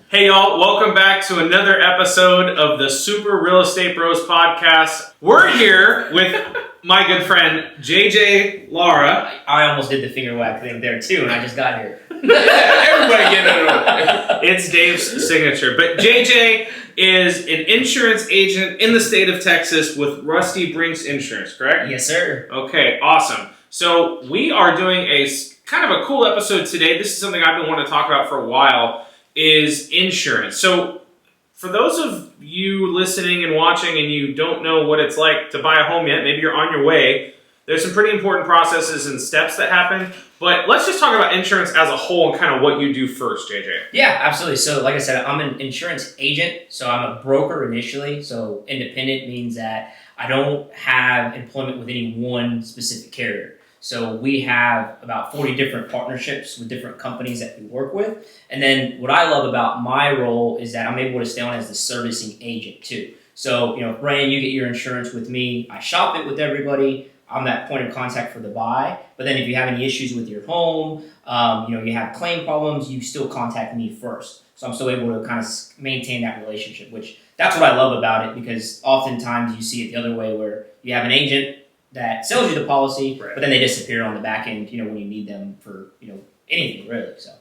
Hey y'all, welcome back to another episode of the Super Real Estate Bros podcast. We're here with my good friend JJ Lara. I almost did the finger whack thing there too, and I just got here. Everybody get it. It's Dave's signature, but JJ is an insurance agent in the state of Texas with Rusty Brinks Insurance, correct? Yes, sir. Okay, awesome. So we are doing a kind of a cool episode today. This is something I've been wanting to talk about for a while, is insurance. So for those of you listening and watching and you don't know what it's like to buy a home yet, maybe you're on your way, there's some pretty important processes and steps that happen. But let's just talk about insurance as a whole and kind of what you do first, JJ. Yeah, absolutely. So like I said, I'm an insurance agent. So I'm a broker initially. So independent means that I don't have employment with any one specific carrier. So we have about 40 different partnerships with different companies that we work with. And then what I love about my role is that I'm able to stay on as the servicing agent too. So, Brian, you get your insurance with me. I shop it with everybody. I'm that point of contact for the buy. But then if you have any issues with your home, you have claim problems, you still contact me first. So I'm still able to kind of maintain that relationship, which that's what I love about it, because oftentimes you see it the other way where you have an agent that sells you the policy, right, but then they disappear on the back end, when you need them for, anything really. So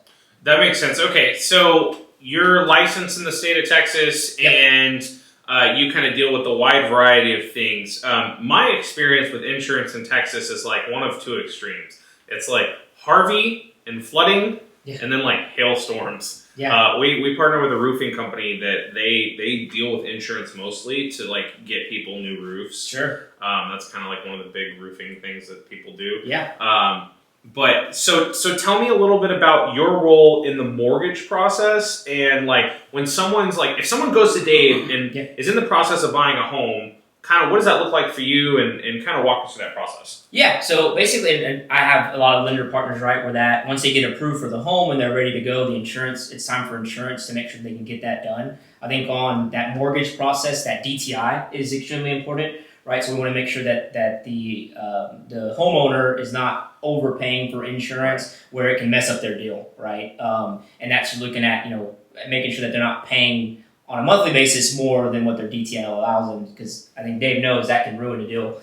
that makes sense. Okay, so you're licensed in the state of Texas, yep, and you kind of deal with a wide variety of things. My experience with insurance in Texas is like one of two extremes. It's like Harvey and flooding, yeah, and then like hailstorms. Yeah. We partner with a roofing company that they deal with insurance mostly to like get people new roofs. Sure. That's kind of like one of the big roofing things that people do. Yeah. But so tell me a little bit about your role in the mortgage process, and like when someone's like, if someone goes to Dave and is in the process of buying a home, kind of what does that look like for you, and kind of walk us through that process? Yeah, so basically, and I have a lot of lender partners, right, where that once they get approved for the home and they're ready to go, the insurance, it's time for insurance to make sure they can get that done. I think on that mortgage process, that DTI is extremely important, right? So we want to make sure that the homeowner is not overpaying for insurance where it can mess up their deal, right? And that's looking at, making sure that they're not paying on a monthly basis more than what their DTI allows them, because I think Dave knows that can ruin a deal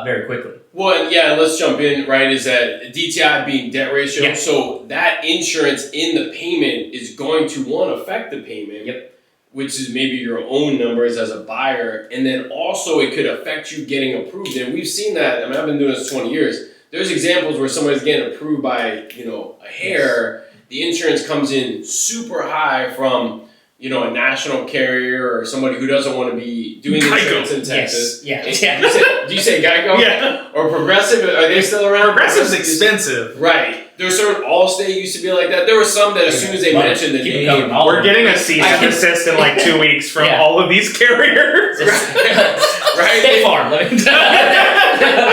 very quickly. Well, yeah, let's jump in, right, is that DTI being debt ratio. Yeah. So that insurance in the payment is going to, one, affect the payment, yep, which is maybe your own numbers as a buyer, and then also it could affect you getting approved. And we've seen that. I mean, I've been doing this 20 years. There's examples where somebody's getting approved by, a hair. The insurance comes in super high from, a national carrier or somebody who doesn't want to be doing insurance in Texas. Yes. Yeah. Do you say Geico? Yeah. Or Progressive? Are they still around? Progressive's expensive. Right. There's certain Allstate used to be like that. There were some that as soon as they mentioned the name. We're getting a cease and desist in like 2 weeks from all of these carriers. Right? Stay Farm. I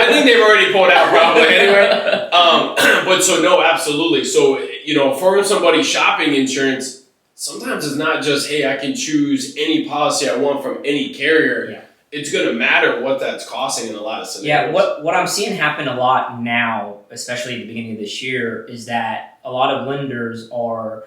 think they've already pulled out probably anyway. But so no, absolutely. So, for somebody shopping insurance, sometimes it's not just, hey, I can choose any policy I want from any carrier. Yeah. It's going to matter what that's costing in a lot of scenarios. Yeah, what I'm seeing happen a lot now, especially at the beginning of this year, is that a lot of lenders are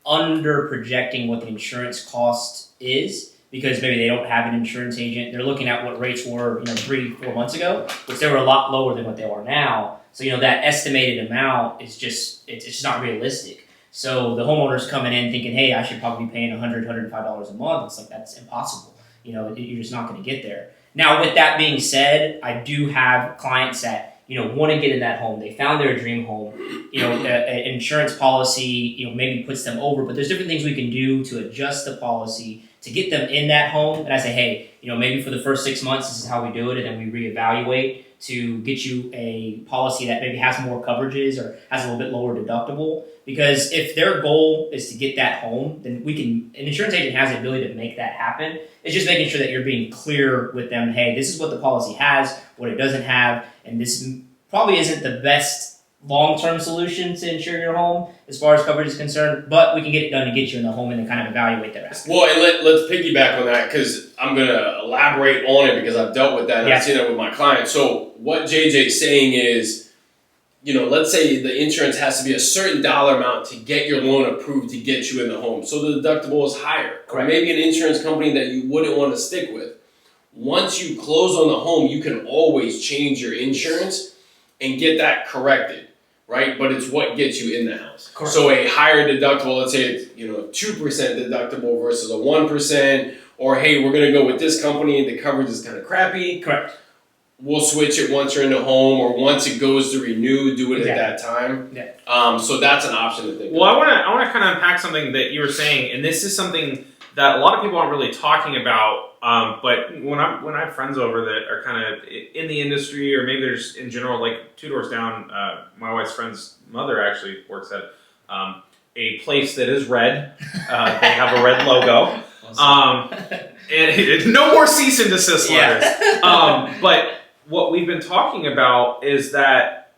under projecting what the insurance cost is, because maybe they don't have an insurance agent. They're looking at what rates were, 3-4 months ago, which they were a lot lower than what they are now. So, that estimated amount is it's just not realistic. So the homeowner's coming in thinking, hey, I should probably be paying $100, $105 a month. It's like, that's impossible. You're just not going to get there. Now, with that being said, I do have clients that, want to get in that home. They found their dream home. An insurance policy, maybe puts them over, but there's different things we can do to adjust the policy to get them in that home. And I say, hey, maybe for the first 6 months, this is how we do it. And then we reevaluate to get you a policy that maybe has more coverages or has a little bit lower deductible. Because if their goal is to get that home, then an insurance agent has the ability to make that happen. It's just making sure that you're being clear with them. Hey, this is what the policy has, what it doesn't have, and this probably isn't the best long-term solution to insure your home as far as coverage is concerned, but we can get it done to get you in the home and then kind of evaluate their aspect. Well, and let's piggyback on that, because I'm going to elaborate on it because I've dealt with that and I've seen it with my clients. So what JJ's saying is, let's say the insurance has to be a certain dollar amount to get your loan approved to get you in the home. So the deductible is higher. Correct. Or maybe an insurance company that you wouldn't want to stick with. Once you close on the home, you can always change your insurance and get that corrected, right? But it's what gets you in the house. Correct. So a higher deductible, let's say it's 2% deductible versus a 1%, or hey, we're gonna go with this company and the coverage is kind of crappy. Correct. We'll switch it once you're in the home, or once it goes to renew, do it at that time. Yeah. So that's an option to think. Well, I want to kind of unpack something that you were saying, and this is something that a lot of people aren't really talking about. But when I have friends over that are kind of in the industry, or maybe they're just in general, like 2 doors down, my wife's friend's mother actually works at a place that is red. They have a red logo. And no more cease and desist letters. But what we've been talking about is that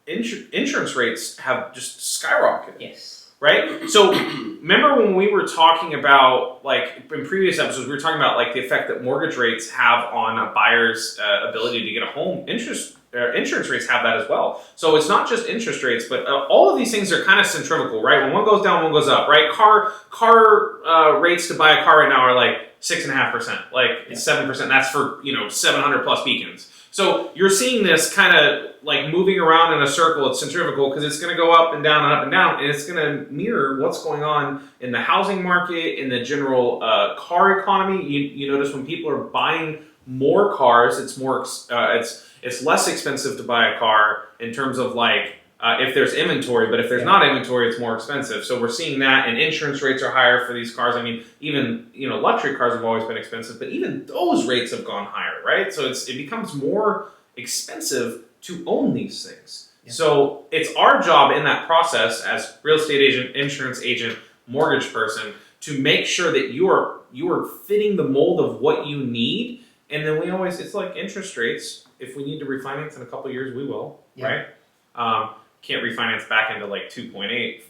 insurance rates have just skyrocketed. Yes. Right? So remember when we were talking about, like in previous episodes, we were talking about like the effect that mortgage rates have on a buyer's ability to get a home. Insurance rates have that as well. So it's not just interest rates, but all of these things are kind of centrifugal, right? When one goes down, one goes up, right? Car rates to buy a car right now are like 6.5%, like 7%. That's for 700 plus beacons. So you're seeing this kind of like moving around in a circle. It's centrifugal because it's going to go up and down and up and down, and it's going to mirror what's going on in the housing market, in the general car economy. You notice when people are buying more cars, it's more it's less expensive to buy a car in terms of like if there's inventory, but if there's not inventory, it's more expensive. So we're seeing that, and insurance rates are higher for these cars. I mean, even luxury cars have always been expensive, but even those rates have gone higher, right? So it becomes more expensive to own these things. Yeah. So it's our job in that process as real estate agent, insurance agent, mortgage person to make sure that you are fitting the mold of what you need. And then it's like interest rates. If we need to refinance in a couple of years, we will, right? Can't refinance back into like 2.8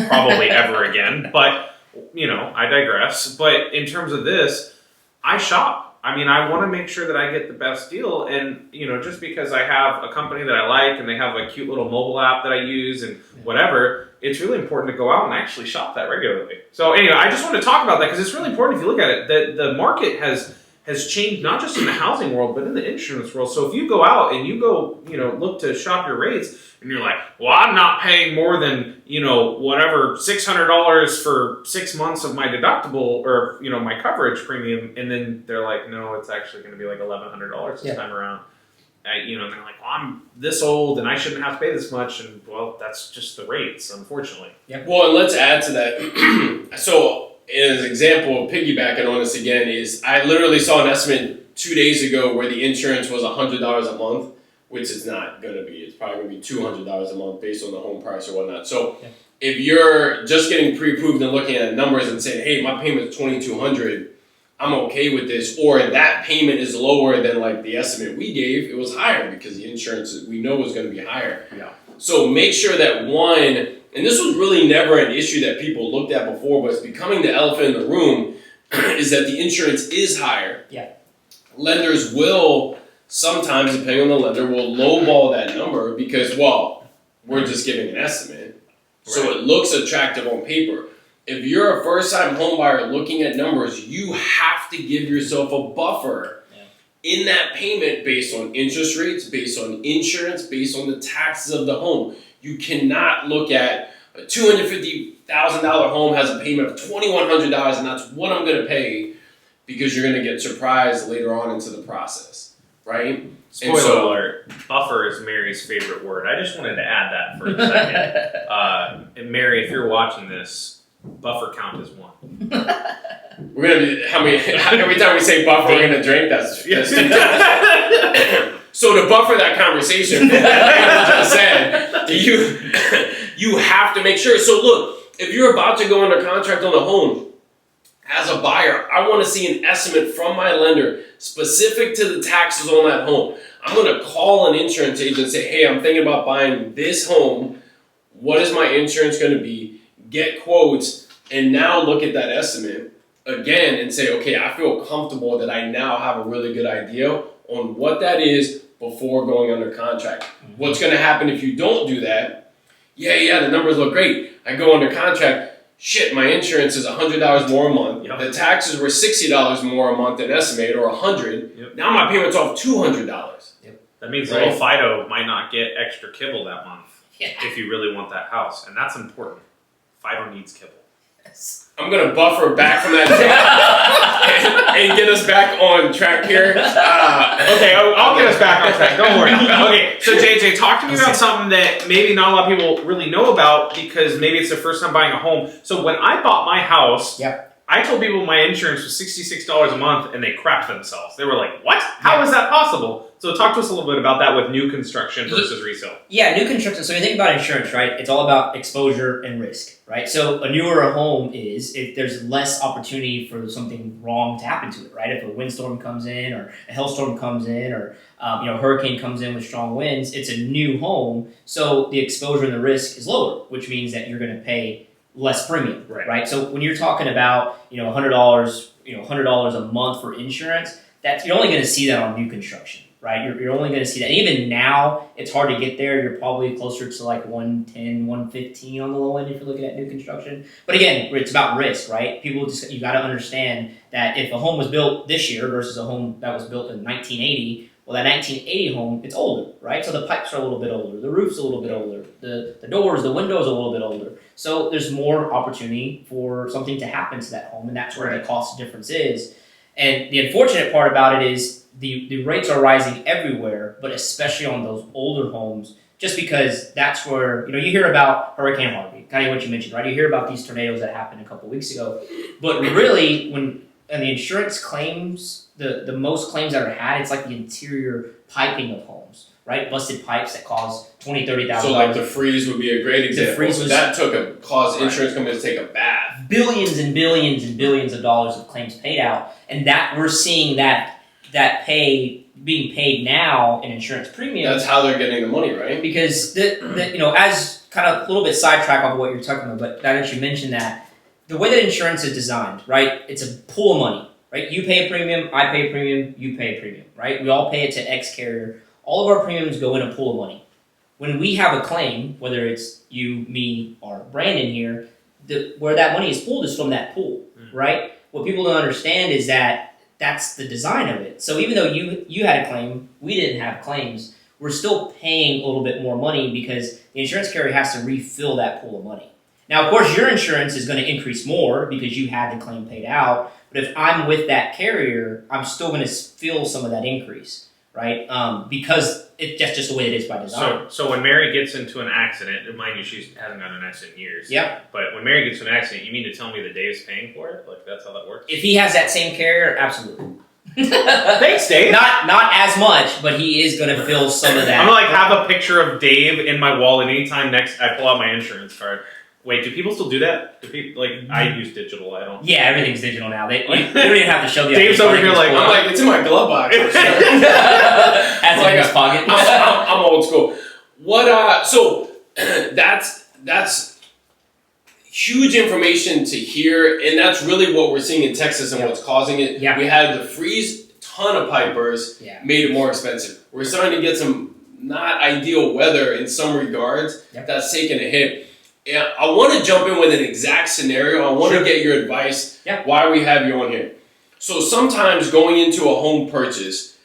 probably ever again. But, I digress. But in terms of this, I shop. I mean, I want to make sure that I get the best deal. And, just because I have a company that I like and they have a cute little mobile app that I use and whatever, it's really important to go out and actually shop that regularly. So anyway, I just want to talk about that because it's really important if you look at it. The market has changed not just in the housing world, but in the insurance world. So if you go out and you go, look to shop your rates and you're like, well, I'm not paying more than, whatever, $600 for 6 months of my deductible or, my coverage premium. And then they're like, no, it's actually going to be like $1,100 this time around. And they're like, well, I'm this old and I shouldn't have to pay this much. And well, that's just the rates, unfortunately. Yep. Well, and let's add to that. So, as an example, piggybacking on this again, is I literally saw an estimate 2 days ago where the insurance was $100 a month, which it's not going to be. It's probably going to be $200 a month based on the home price or whatnot. So if you're just getting pre-approved and looking at numbers and saying, hey, my payment is $2,200, I'm okay with this, or that payment is lower than like the estimate we gave, it was higher because the insurance we know was going to be higher. Yeah. So make sure that one, and this was really never an issue that people looked at before, but it's becoming the elephant in the room, is that the insurance is higher. Yeah. Lenders will sometimes, depending on the lender, will lowball that number because, well, we're just giving an estimate. Right. So it looks attractive on paper. If you're a first-time home buyer looking at numbers, you have to give yourself a buffer in that payment based on interest rates, based on insurance, based on the taxes of the home. You cannot look at a $250,000 home has a payment of $2,100 and that's what I'm going to pay because you're going to get surprised later on into the process, right? Spoiler alert, buffer is Mary's favorite word. I just wanted to add that for a second. And Mary, if you're watching this, buffer count is 1. We're going to be, every time we say buffer, we're going to drink, that's So to buffer that conversation, just said, you have to make sure. So look, if you're about to go under contract on a home, as a buyer, I want to see an estimate from my lender specific to the taxes on that home. I'm going to call an insurance agent and say, hey, I'm thinking about buying this home. What is my insurance going to be? Get quotes, and now look at that estimate again and say, okay, I feel comfortable that I now have a really good idea on what that is before going under contract. What's going to happen if you don't do that? Yeah, the numbers look great. I go under contract. Shit, my insurance is $100 more a month. Yep. The taxes were $60 more a month than estimated, or $100. Yep. Now my payment's off $200. That means Right. little Fido might not get extra kibble that month Yeah. if you really want that house, and that's important. Fido needs kibble. I'm gonna buffer back from that and get us back on track here. Okay, I'll get us back on track. Don't worry. Okay, so JJ, talk to me about something that maybe not a lot of people really know about because maybe it's their first time buying a home. So when I bought my house, I told people my insurance was $66 a month, and they crapped themselves. They were like, "What? How is that possible?" So talk to us a little bit about that with new construction versus resale. Yeah, new construction. So when you think about insurance, right, it's all about exposure and risk, right? So a newer a home is, if there's less opportunity for something wrong to happen to it, right? If a windstorm comes in, or a hailstorm comes in, or a hurricane comes in with strong winds, it's a new home, so the exposure and the risk is lower, which means that you're going to pay less premium, right? So when you're talking about $100 a month for insurance, that's you're only going to see that on new construction. Right, you're only going to see that. And even now, it's hard to get there. You're probably closer to like 110, 115 on the low end if you're looking at new construction. But again, it's about risk, right? You got to understand that if a home was built this year versus a home that was built in 1980, well, that 1980 home, it's older, right? So the pipes are a little bit older, the roof's a little bit older, the doors, the windows are a little bit older. So there's more opportunity for something to happen to that home, and that's where the cost difference is. And the unfortunate part about it is the rates are rising everywhere, but especially on those older homes, just because that's where, you hear about Hurricane Harvey, kind of what you mentioned, right? You hear about these tornadoes that happened a couple weeks ago. But really, when the insurance claims, the most claims that are had, it's like the interior piping of homes, right? Busted pipes that cause $20,000, $30,000. So like the freeze would be a great example. So that caused insurance companies to take a bath. Billions and billions and billions of dollars of claims paid out, and that we're seeing that being paid now in insurance premiums. That's how they're getting the money, right? Because as kind of a little bit sidetrack off of what you're talking about, but now that you mentioned that, the way that insurance is designed, right? It's a pool of money, right? You pay a premium, I pay a premium, you pay a premium, right? We all pay it to X carrier. All of our premiums go in a pool of money. When we have a claim, whether it's you, me, or Brandon here, where that money is pooled is from that pool, right? What people don't understand is that that's the design of it. So even though you had a claim, we didn't have claims, we're still paying a little bit more money because the insurance carrier has to refill that pool of money. Now, of course, your insurance is going to increase more because you had the claim paid out. But if I'm with that carrier, I'm still going to feel some of that increase, right? Because that's just the way it is by design. So when Mary gets into an accident, and mind you, she hasn't gotten an accident in years. Yeah. But when Mary gets into an accident, you mean to tell me that Dave's paying for it? Like, that's how that works? If he has that same carrier, absolutely. Thanks, Dave. Not as much, but he is going to feel some of that. I'm going to have a picture of Dave in my wallet anytime I pull out my insurance card. Wait, do people still do that? Do people, I use digital, I don't. Yeah, everything's digital now. They don't even have to show the Dave's over here like, I'm like, it's in my glove box. As in his pocket. I'm old school. So that's huge information to hear, and that's really what we're seeing in Texas and what's causing it. Yeah. We had the freeze, ton of pipers, made it more expensive. We're starting to get some not ideal weather in some regards. That's taking a hit. Yeah, I want to jump in with an exact scenario. I want to get your advice. Why we have you on here. So sometimes going into a home purchase,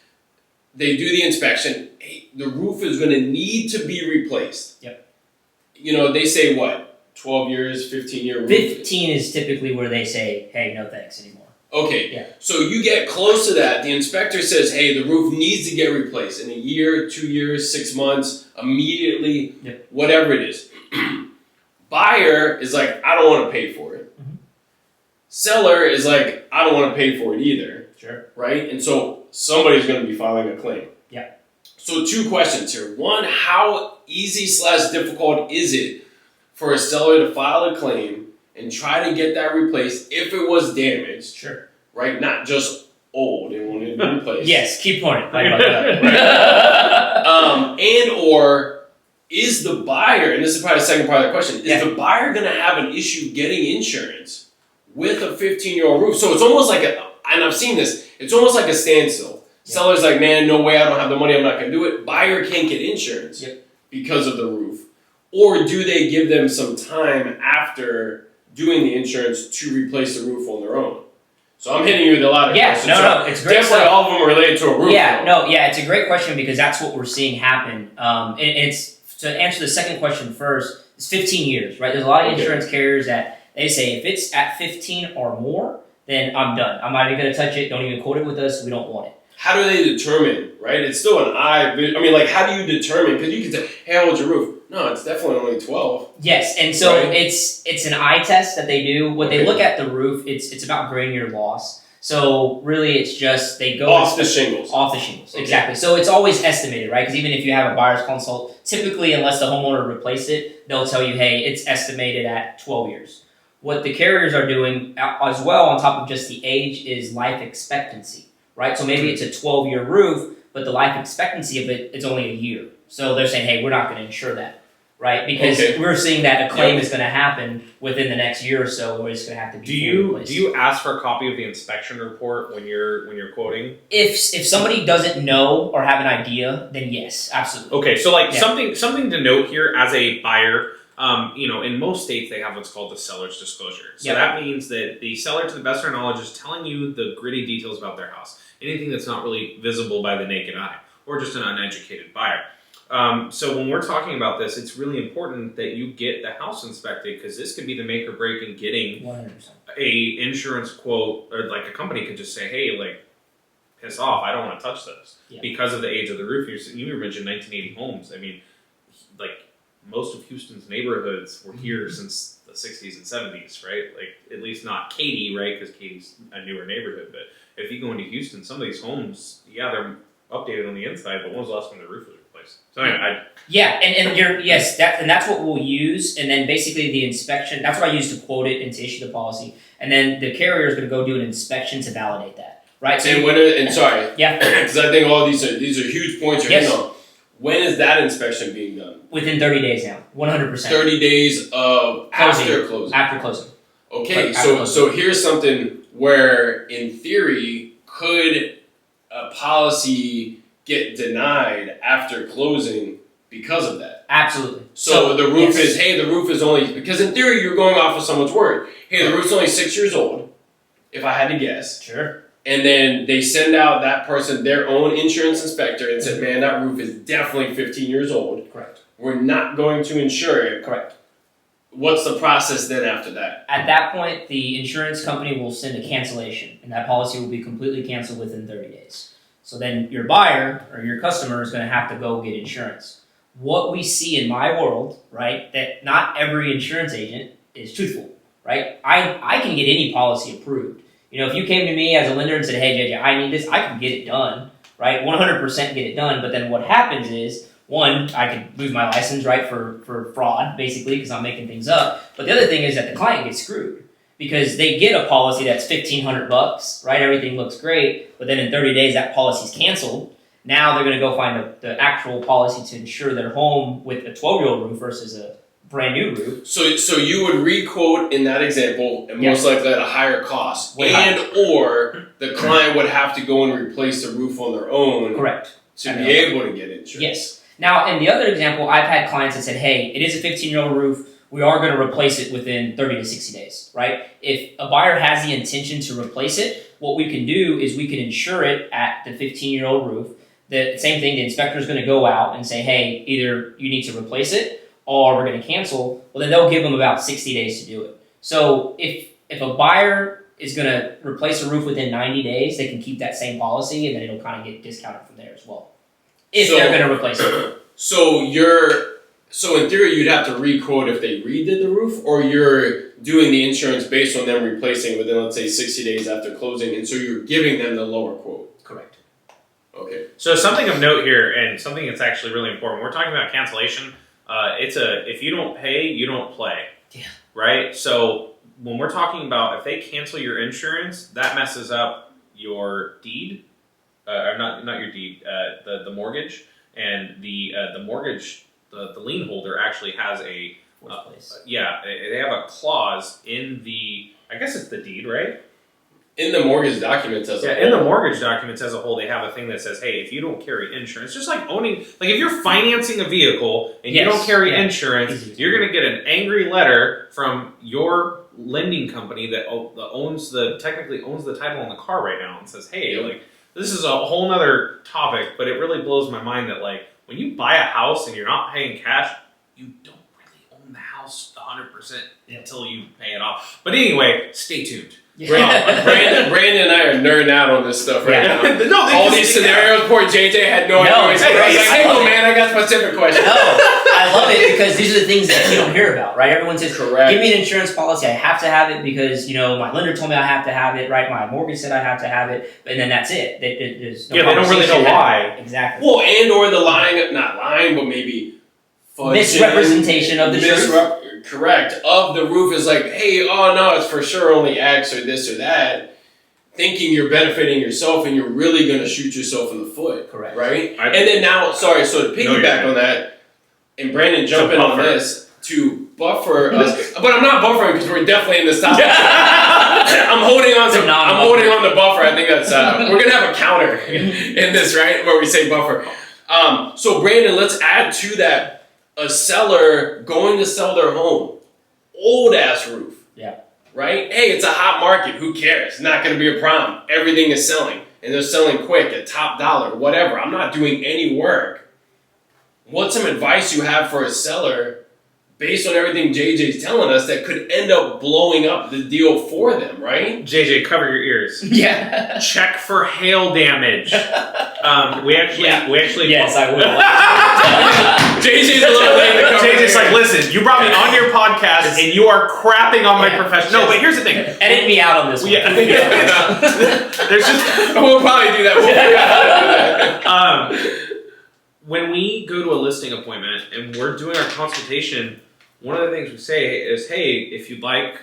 they do the inspection. Hey, the roof is going to need to be replaced. They say what? 12 years, 15-year roof? 15 is typically where they say, hey, no thanks anymore. Okay, so you get close to that. The inspector says, hey, the roof needs to get replaced in a year, 2 years, 6 months, immediately, whatever it is. Buyer is like, I don't want to pay for it. Seller is like, I don't want to pay for it either. Right? And so somebody's going to be filing a claim. So 2 questions here. One, how easy/difficult is it for a seller to file a claim and try to get that replaced if it was damaged? Right? Not just old and wanted to be replaced. Yes, keep pointing. And or is the buyer, and this is probably the second part of the question, is the buyer going to have an issue getting insurance with a 15-year-old roof? So it's almost like and I've seen this, it's almost like a standstill. Seller's like, man, no way, I don't have the money, I'm not going to do it. Buyer can't get insurance Yep. because of the roof. Or do they give them some time after doing the insurance to replace the roof on their own? So I'm hitting you with a lot of questions. It's great definitely stuff. all of them are related to a roof. It's a great question because that's what we're seeing happen. And it's to answer the second question first. It's 15 years, right? There's a lot of insurance carriers that they say if it's at 15 or more, then I'm done. I'm not even going to touch it. Don't even quote it with us. We don't want it. How do they determine, right? It's still an eye. I mean, like, how do you determine? Because you can say, hey, how old's your roof? No, it's definitely only 12. Yes, and so it's an eye test that they do. When they look at the roof, it's about granular loss. So really, it's just they go off the shingles. Off the shingles, exactly. So it's always estimated, right? Because even if you have a buyer's consult, typically, unless the homeowner replaced it, they'll tell you, hey, it's estimated at 12 years. What the carriers are doing as well, on top of just the age, is life expectancy, right? So maybe it's a 12-year roof, but the life expectancy of it is only a year. So they're saying, hey, we're not going to insure that, right? Because we're seeing that a claim is going to happen within the next year or so, where it's going to have to be Do you ask for a copy of the inspection report when you're quoting? If somebody doesn't know or have an idea, then yes, absolutely. Okay, so something to note here as a buyer. In most states they have what's called the seller's disclosure. So that means that the seller, to the best of their knowledge, is telling you the gritty details about their house. Anything that's not really visible by the naked eye, or just an uneducated buyer. So when we're talking about this, it's really important that you get the house inspected, because this could be the make or break in getting 100%. a insurance quote, or like a company could just say, hey, like, piss off, I don't want to touch this because of the age of the roof. You mentioned 1980 homes. I mean, like, most of Houston's neighborhoods were here since the 60s and 70s, right? Like, at least not Katy, right? Because Katy's a newer neighborhood. But if you go into Houston, some of these homes, they're updated on the inside, but when was the last time the roof was replaced? So anyway, that's what we'll use. And then basically the inspection, that's what I use to quote it and to issue the policy. And then the carrier is going to go do an inspection to validate that, right? So sorry, because I think all these are huge points you're hitting on. When is that inspection being done? Within 30 days now, 100%. 30 days of after closing. After closing. Okay, so here's something where, in theory, could a policy get denied after closing because of that? Absolutely. So the roof the roof is only, because in theory you're going off of someone's word. Hey, the roof's only 6 years old, if I had to guess. Sure. And then they send out that person their own insurance inspector and said, man, that roof is definitely 15 years old. Correct. We're not going to insure it. Correct. What's the process then after that? At that point, the insurance company will send a cancellation, and that policy will be completely canceled within 30 days. So then your buyer or your customer is going to have to go get insurance. What we see in my world, right, that not every insurance agent is truthful, right? I can get any policy approved. If you came to me as a lender and said, hey, JJ, I need this, I can get it done, right? 100% get it done. But then what happens is, one, I could lose my license, right, for fraud, basically, because I'm making things up. But the other thing is that the client gets screwed because they get a policy that's $1,500, right? Everything looks great. But then in 30 days, that policy's canceled. Now they're going to go find the actual policy to insure their home with a 12-year-old roof versus a brand new roof. So you would re-quote in that example, and most likely at a higher cost, or the client would have to go and replace the roof on their own. Correct. To be able to get insurance. Yes. Now, in the other example, I've had clients that said, hey, it is a 15-year-old roof. We are going to replace it within 30 to 60 days, right? If a buyer has the intention to replace it, what we can do is we can insure it at the 15-year-old roof. The same thing, the inspector is going to go out and say, hey, either you need to replace it or we're going to cancel. Well, then they'll give them about 60 days to do it. So if a buyer is going to replace a roof within 90 days, they can keep that same policy, and then it'll kind of get discounted from there as well. If they're going to replace it. So in theory, you'd have to re-quote if they redid the roof, or you're doing the insurance based on them replacing within, let's say, 60 days after closing, and so you're giving them the lower quote. Correct. Okay. So something of note here, and something that's actually really important. We're talking about cancellation. If you don't pay, you don't play. Yeah. Right? So when we're talking about if they cancel your insurance, that messes up your deed, or not your deed, the mortgage, and the mortgage, the lien holder actually has a they have a clause in the, I guess it's the deed, right? In the mortgage documents as a whole. In the mortgage documents as a whole, they have a thing that says, hey, if you don't carry insurance, just like owning, like if you're financing a vehicle and you don't carry insurance, you're going to get an angry letter from your lending company that technically owns the title on the car right now and says, hey, like this is a whole nother topic, but it really blows my mind that like when you buy a house and you're not paying cash, you don't really own the house 100% until you pay it off. But anyway, stay tuned. Brandon and I are nerding out on this stuff right now. No, all these scenarios, poor JJ had no idea. I was like, man, I got specific questions. No, I love it because these are the things that you don't hear about, right? Everyone says, give me an insurance policy. I have to have it because, my lender told me I have to have it, right? My mortgage said I have to have it, and then that's it. There's no they don't really know why. Exactly. Well, and or the not lying, but maybe misrepresentation of the truth. Correct. Of the roof is like, hey, oh no, it's for sure only X or this or that. Thinking you're benefiting yourself and you're really going to shoot yourself in the foot. Correct. Right? And then now, so to piggyback on that, and Brandon jump in on this to buffer us, but I'm not buffering because we're definitely in this topic. I'm holding on to buffer. I think that's, we're going to have a counter in this, right? Where we say buffer. So Brandon, let's add to that. A seller going to sell their home, old ass roof. Yeah. Right? Hey, it's a hot market. Who cares? It's not going to be a problem. Everything is selling. And they're selling quick at top dollar, whatever. I'm not doing any work. What's some advice you have for a seller based on everything JJ's telling us that could end up blowing up the deal for them, right? JJ, cover your ears. Yeah. Check for hail damage. We actually. Yes, I will. JJ's a little late to cover. JJ's like, listen, you brought me on your podcast and you are crapping on my profession. No, but here's the thing. Edit me out on this one. Yeah. There's just. We'll probably do that. We'll figure out how to do that. When we go to a listing appointment and we're doing our consultation, one of the things we say is, hey, if you'd like,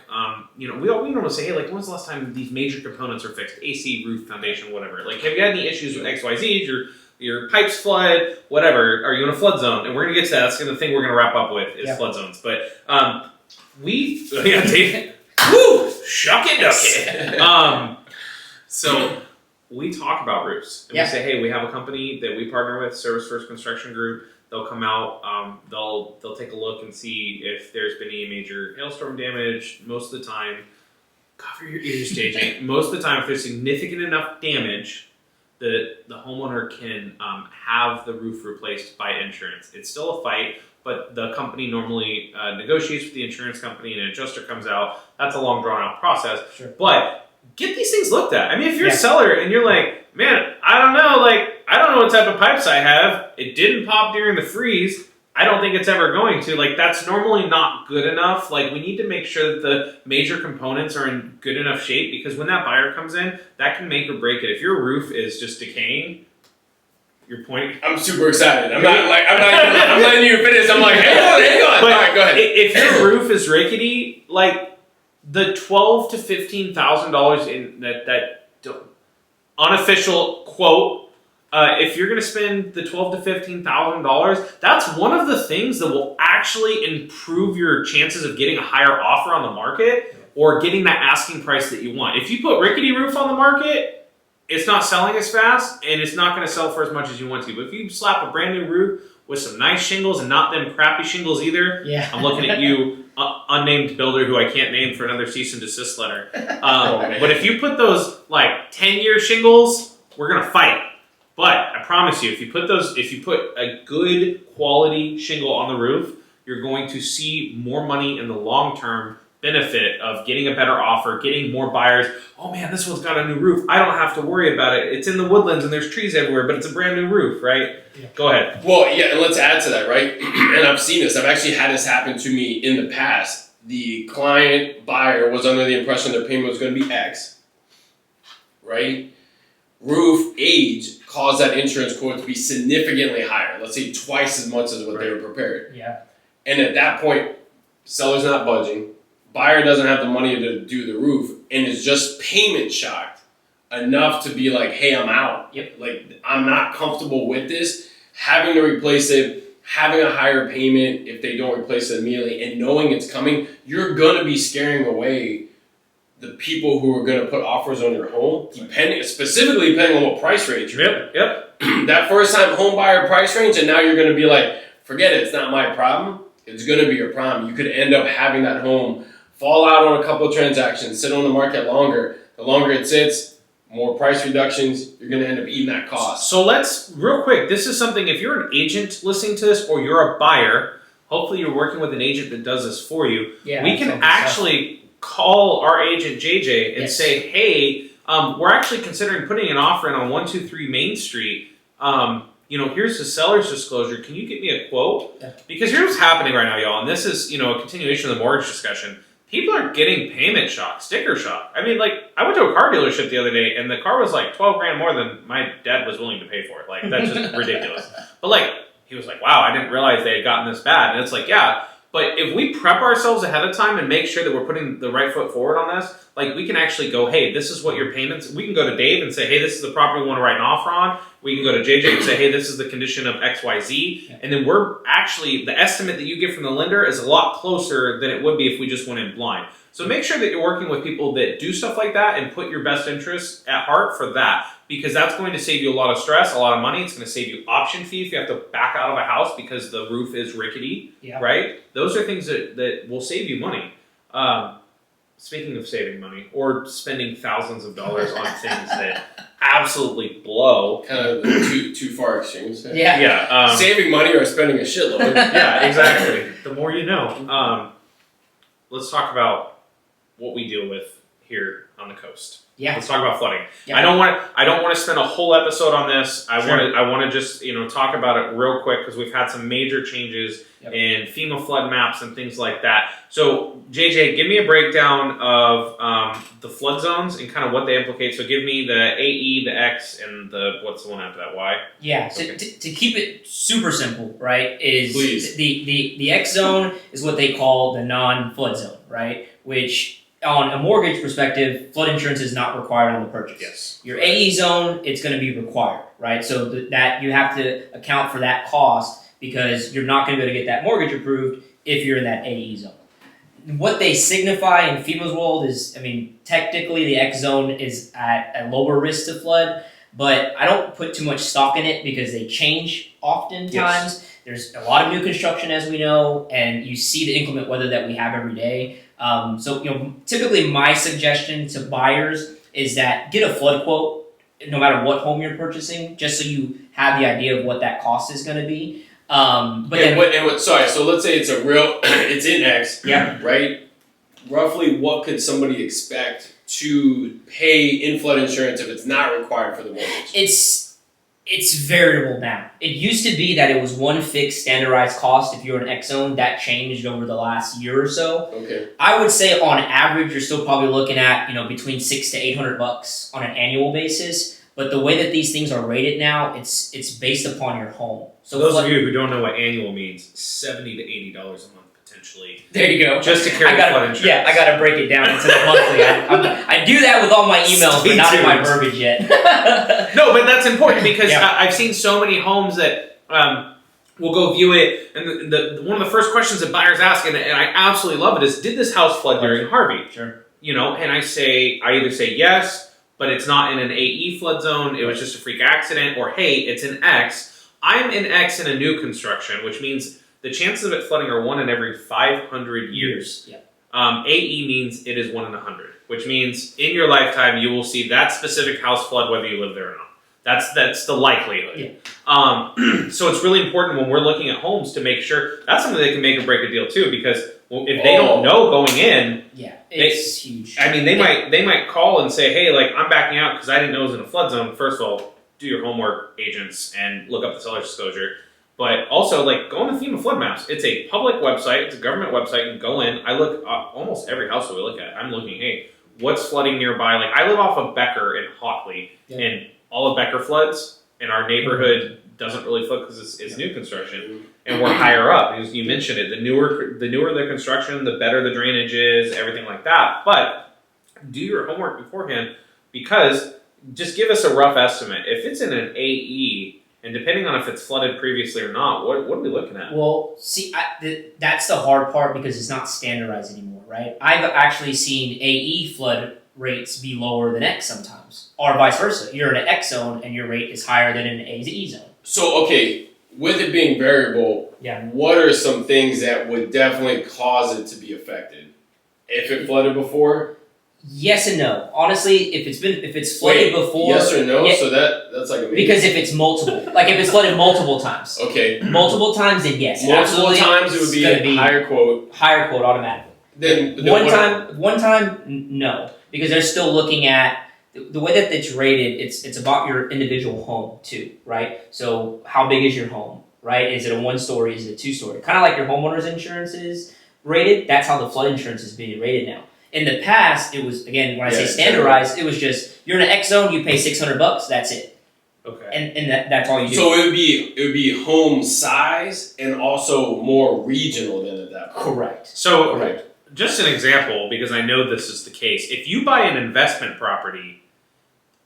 we normally say, hey, like, when's the last time these major components are fixed? AC, roof, foundation, whatever. Like, have you had any issues with XYZ? Your pipes flood, whatever. Are you in a flood zone? And we're going to get to that. That's the thing we're going to wrap up with is flood zones. But shuck it, duck it. So we talk about roofs. And we say, hey, we have a company that we partner with, Service First Construction Group. They'll come out, they'll take a look and see if there's been any major hailstorm damage. Most of the time, cover your ears, JJ. Most of the time, if there's significant enough damage, the homeowner can have the roof replaced by insurance. It's still a fight, but the company normally negotiates with the insurance company and an adjuster comes out. That's a long, drawn-out process. Sure. But get these things looked at. I mean, if you're a seller and you're like, man, I don't know what type of pipes I have. It didn't pop during the freeze. I don't think it's ever going to. Like, that's normally not good enough. Like, we need to make sure that the major components are in good enough shape because when that buyer comes in, that can make or break it. If your roof is just decaying, your point. I'm super excited. I'm letting you finish. I'm like, hang on. But all right, go ahead. If your roof is rickety, like the $12,000 to $15,000 in that unofficial quote. If you're going to spend the $12,000 to $15,000, that's one of the things that will actually improve your chances of getting a higher offer on the market or getting that asking price that you want. If you put rickety roof on the market, it's not selling as fast and it's not going to sell for as much as you want to. But if you slap a brand new roof with some nice shingles and not them crappy shingles either, I'm looking at you, unnamed builder who I can't name for another cease and desist letter. But if you put those like 10-year shingles, we're going to fight. But I promise you, if you put a good quality shingle on the roof, you're going to see more money in the long-term benefit of getting a better offer, getting more buyers. Oh man, this one's got a new roof. I don't have to worry about it. It's in the woodlands and there's trees everywhere, but it's a brand new roof, right? Yeah. Go ahead. Well, yeah, and let's add to that, right? And I've seen this. I've actually had this happen to me in the past. The client buyer was under the impression their payment was going to be X, right? Roof age caused that insurance quote to be significantly higher. Let's say twice as much as what they were prepared. Yeah. And at that point, seller's not budging. Buyer doesn't have the money to do the roof and is just payment shocked enough to be like, hey, I'm out. Yep. Like, I'm not comfortable with this. Having to replace it, having a higher payment if they don't replace it immediately, and knowing it's coming, you're going to be scaring away the people who are going to put offers on your home, specifically depending on what price range you're in. Yep. That first time home buyer price range, and now you're going to be like, forget it, it's not my problem. It's going to be your problem. You could end up having that home fall out on a couple of transactions, sit on the market longer. The longer it sits, more price reductions, you're going to end up eating that cost. So let's, real quick, this is something, if you're an agent listening to this or you're a buyer, hopefully you're working with an agent that does this for you. Yeah, we can actually call our agent JJ and Yes. say, hey, we're actually considering putting an offer in on 123 Main Street. Here's the seller's disclosure. Can you get me a quote? Yeah. Because here's what's happening right now, y'all, and this is, a continuation of the mortgage discussion. People are getting payment shock, sticker shock. I mean, I went to a car dealership the other day, and the car was like 12 grand more than my dad was willing to pay for it. Like, that's just ridiculous. But he was like, wow, I didn't realize they had gotten this bad. And it's like, yeah. But if we prep ourselves ahead of time and make sure that we're putting the right foot forward on this, we can actually go, hey, this is what your payments. We can go to Dave and say, hey, this is the property we want to write an offer on. We can go to JJ and say, hey, this is the condition of XYZ. And then the estimate that you get from the lender is a lot closer than it would be if we just went in blind. So make sure that you're working with people that do stuff like that and put your best interests at heart for that. Because that's going to save you a lot of stress, a lot of money. It's going to save you option fee if you have to back out of a house because the roof is rickety, right? Those are things that will save you money. Speaking of saving money or spending thousands of dollars on things that absolutely blow. Kind of too far extremes. Yeah. Saving money or spending a shitload. Yeah, exactly. The more you know. Let's talk about what we deal with here on the coast. Yeah. Let's talk about flooding. Yeah. I don't want to spend a whole episode on this. I Sure. want to just talk about it real quick because we've had some major changes in FEMA flood maps and things like that. So JJ, give me a breakdown of the flood zones and kind of what they implicate. So give me the AE, the X, and what's the one after that? Y? Yeah. So Okay. to keep it super simple, right, is Please. the X zone is what they call the non-flood zone, right? Which on a mortgage perspective, flood insurance is not required on the purchase. Yes. Your AE zone, it's going to be required, right? So that you have to account for that cost because you're not going to be able to get that mortgage approved if you're in that AE zone. What they signify in FEMA's world is, technically the X zone is at a lower risk to flood, but I don't put too much stock in it because they change oftentimes. Yes. There's a lot of new construction, as we know, and you see the inclement weather that we have every day. Typically my suggestion to buyers is that get a flood quote no matter what home you're purchasing, just so you have the idea of what that cost is going to be. So let's say it's in X, right? Roughly what could somebody expect to pay in flood insurance if it's not required for the mortgage? It's variable now. It used to be that it was one fixed standardized cost if you're an X zone. That changed over the last year or so. Okay. I would say on average you're still probably looking at between $600 to $800 on an annual basis. But the way that these things are rated now, it's based upon your home. So those of you who don't know what annual means, $70 to $80 a month potentially. There you go. Just to carry flood insurance. Yeah, I got to break it down into the monthly. I do that with all my emails, but not in my verbiage yet. No, but that's important because Yeah. I've seen so many homes that we'll go view it, and one of the first questions that buyers ask, and I absolutely love it, is, did this house flood during Harvey? Sure. And I either say yes, but it's not in an AE flood zone, it was just a freak accident, or hey, it's an X. I'm in X in a new construction, which means the chances of it flooding are 1 in every 500 years. Yeah. AE means it is 1 in 100, which means in your lifetime you will see that specific house flood whether you live there or not. That's the likelihood. Yeah. So it's really important when we're looking at homes to make sure that's something that can make or break a deal too, because if they don't know going in, it's huge. they might call and say, hey, I'm backing out because I didn't know it was in a flood zone. First of all, do your homework, agents, and look up the seller's disclosure. But also, go on the FEMA flood maps. It's a public website. It's a government website. You can go in. I look almost every house that we look at. I'm looking, hey, what's flooding nearby? I live off of Becker in Hockley, and all of Becker floods, and our neighborhood doesn't really flood because it's new construction, and we're higher up. As you mentioned it, the newer the construction, the better the drainage is, everything like that. But do your homework beforehand, because just give us a rough estimate. If it's in an AE, and depending on if it's flooded previously or not, what are we looking at? Well, see, that's the hard part because it's not standardized anymore, right? I've actually seen AE flood rates be lower than X sometimes, or vice versa. You're in an X zone and your rate is higher than an AE zone. So, okay, with it being variable, what are some things that would definitely cause it to be affected? If it flooded before? Yes and no. Honestly, if it's flooded before, yes or no. So that's like a maybe. Because if it's multiple, like if it's flooded multiple times, multiple times, then yes, multiple times it would be a higher quote automatically. Then one time, no, because they're still looking at the way that it's rated. It's about your individual home too, right? So how big is your home, right? Is it a 1-story? Is it a 2-story? Kind of like your homeowner's insurance is rated. That's how the flood insurance is being rated now. In the past, it was, again, when I say standardized, it was just, you're in an X zone, you pay $600, that's it. Okay. And that's all you do. So it would be home size and also more regional than at that point. Correct. So, just an example, because I know this is the case. If you buy an investment property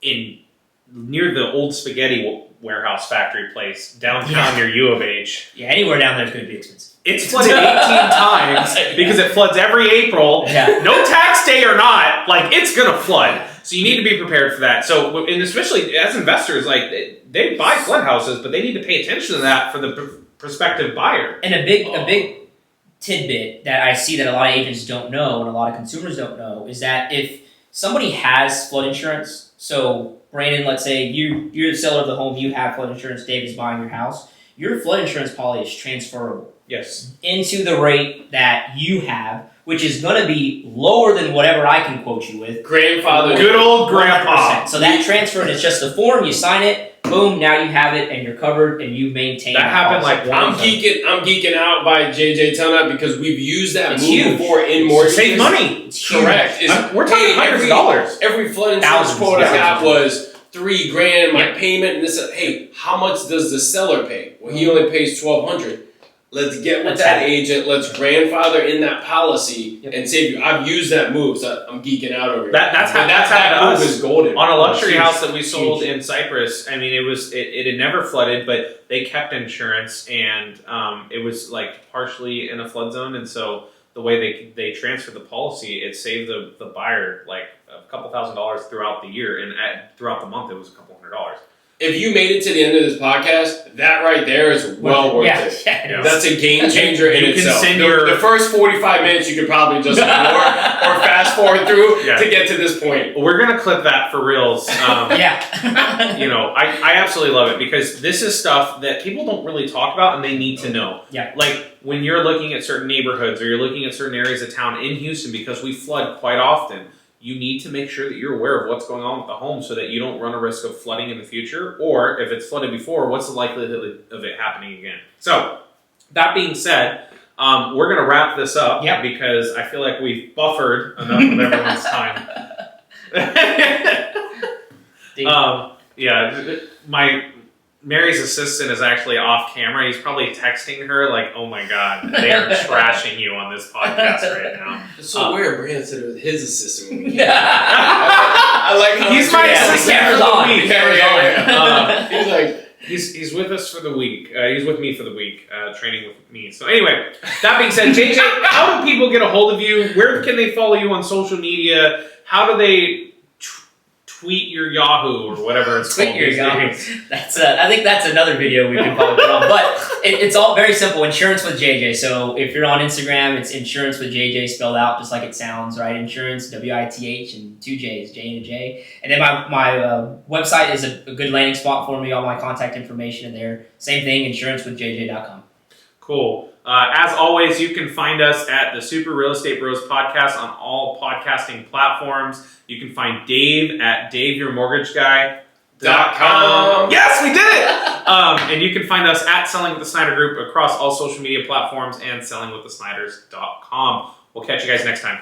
near the old spaghetti warehouse factory place downtown near U of H. Yeah, anywhere down there is going to be expensive. It's flooded 18 times because it floods every April. Yeah. No tax day or not, like it's gonna flood. So you need to be prepared for that. So, and especially as investors, like they buy flood houses, but they need to pay attention to that for the prospective buyer. And a big tidbit that I see that a lot of agents don't know and a lot of consumers don't know is that if somebody has flood insurance, so Brandon, let's say you're the seller of the home, you have flood insurance, Dave is buying your house, your flood insurance policy is transferable. Yes. Into the rate that you have, which is going to be lower than whatever I can quote you with. Grandfather. Good old grandpa. 100%. So that transfer, and it's just a form, you sign it, boom, now you have it, and you're covered, and you maintain that happened policy. like I'm geeking out by JJ telling that because we've used that move before in mortgages. Save money. It's correct. We're talking hundreds of dollars. Every flood insurance quote I got was $3,000. My payment, and this. Hey, how much does the seller pay? Well, he only pays $1,200. Let's get with that agent. Let's grandfather in that policy and save you. I've used that move, so I'm geeking out over that move is golden. On a luxury house that we sold in Cyprus, I mean, it had never flooded, but they kept insurance, and it was like partially in a flood zone, and so the way they transferred the policy, it saved the buyer like a couple $1,000s throughout the year, and throughout the month it was a couple $100s. If you made it to the end of this podcast, that right there is well worth it. Yeah. That's a game changer in itself. The first 45 minutes you could probably just ignore or fast forward through to get to this point. We're going to clip that for reals. You know, I absolutely love it because this is stuff that people don't really talk about and they need to know. Yeah. Like when you're looking at certain neighborhoods or you're looking at certain areas of town in Houston, because we flood quite often, you need to make sure that you're aware of what's going on with the home so that you don't run a risk of flooding in the future, or if it's flooded before, what's the likelihood of it happening again? So, that being said, we're going to wrap this up because I feel like we've buffered enough of everyone's time. Mary's assistant is actually off camera. He's probably texting her like, "Oh my God, they are trashing you on this podcast right now." It's so weird. Brandon said it was his assistant when we came. I like how he's my assistant for the week. He's like, he's with us for the week. He's with me for the week, training with me. So anyway, that being said, JJ, how do people get a hold of you? Where can they follow you on social media? How do they tweet your Yahoo or whatever it's called? Tweet your Yahoo. That's I think that's another video we can probably put on. But it's all very simple. Insurance with JJ. So if you're on Instagram, it's Insurance with JJ spelled out just like it sounds, right? Insurance, WITH, and 2 J's, J and a J. And then my website is a good landing spot for me. All my contact information in there. Same thing, insurancewithjj.com. Cool. As always, you can find us at the Super Real Estate Bros podcast on all podcasting platforms. You can find Dave at DaveYourMortgageGuy.com. Yes, we did it! And you can find us at Selling with the Snyder Group across all social media platforms and sellingwiththesnyders.com. We'll catch you guys next time.